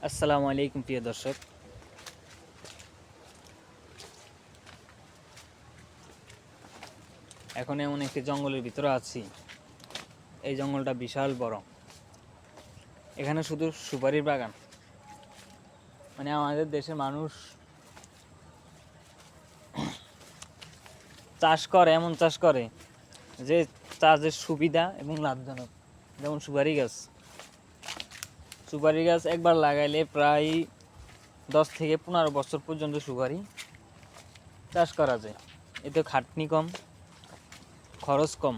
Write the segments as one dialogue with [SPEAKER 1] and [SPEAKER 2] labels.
[SPEAKER 1] আসসালামু আলাইকুম প্রিয় দর্শক। এখন এমন একটি জঙ্গলের ভিতরে আছি। এই জঙ্গলটা বিশাল বড়। এখানে শুধু সুপারির বাগান। মানে আমাদের দেশের মানুষ চাষ করে, এমন চাষ করে যে চাষের সুবিধা এবং লাভজনক। যেমন সুপারি গাছ একবার লাগাইলে প্রায় 10 থেকে 15 বছর পর্যন্ত সুপারি চাষ করা যায়। এতে খাটনি কম, খরচ কম,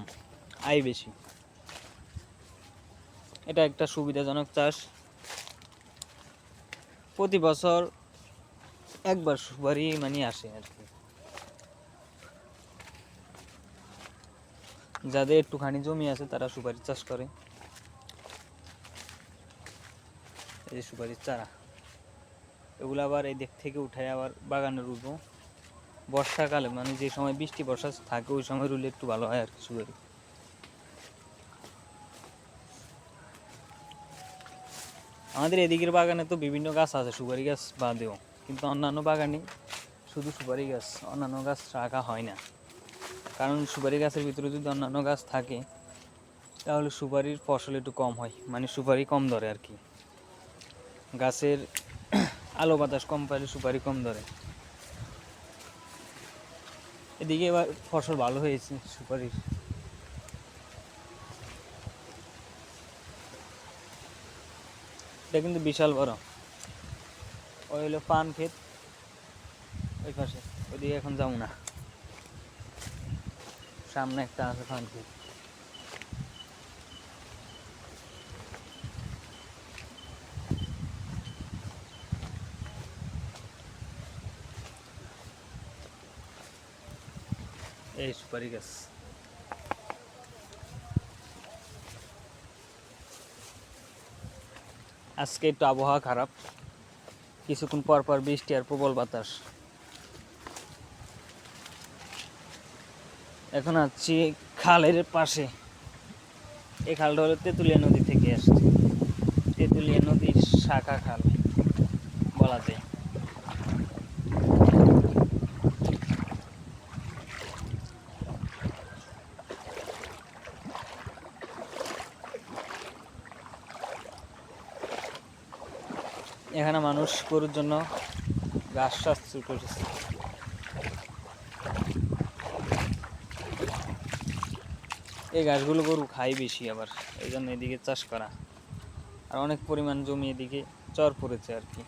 [SPEAKER 1] আয় বেশি। এটা একটা সুবিধাজনক চাষ। প্রতি বছর একবার সুপারি আসে আর কি। যাদের একটুখানি জমি আছে তারা সুপারি চাষ করে। এই সুপারির চারা এগুলো আবার এই দিক থেকে উঠায় আবার বাগানে রুলবো বর্ষাকালে, মানে যে সময় বৃষ্টি বর্ষা থাকে ওই সময় রুলে একটু ভালো হয় আর কি। সুপারি আমাদের এদিকের বাগানে তো বিভিন্ন গাছ আছে সুপারি গাছ বাদেও, কিন্তু অন্যান্য বাগানে শুধু সুপারি গাছ, অন্যান্য গাছ রাখা হয় না। কারণ সুপারি গাছের ভিতরে যদি অন্যান্য গাছ থাকে তাহলে সুপারির ফসল একটু কম হয়, মানে সুপারি কম ধরে আর কি। গাছের আলো বাতাস কম পাইলে সুপারি কম ধরে। এদিকে এবার ফসল ভালো হয়েছে সুপারির। এটা কিন্তু বিশাল বড়। ওই হলো পান ক্ষেত ওই পাশে, ওইদিকে এখন যাবো না। সামনে একটা আছে পান ক্ষেত। এই সুপারি গাছ। আজকে একটু আবহাওয়া খারাপ, কিছুক্ষণ পর পর বৃষ্টি আর প্রবল বাতাস। এখন আছি খালের পাশে। এই খালটা হলো তেঁতুলিয়া নদী থেকে আসছে। তেঁতুলিয়া নদীর শাখা খাল বলা যায়। এখানে মানুষ গরুর জন্য ঘাস চাষ করেছে। এই ঘাসগুলো গরু খাই বেশি, আবার এই জন্য এদিকে চাষ করা। আর অনেক পরিমাণ জমি এদিকে চর পড়েছে আর কি।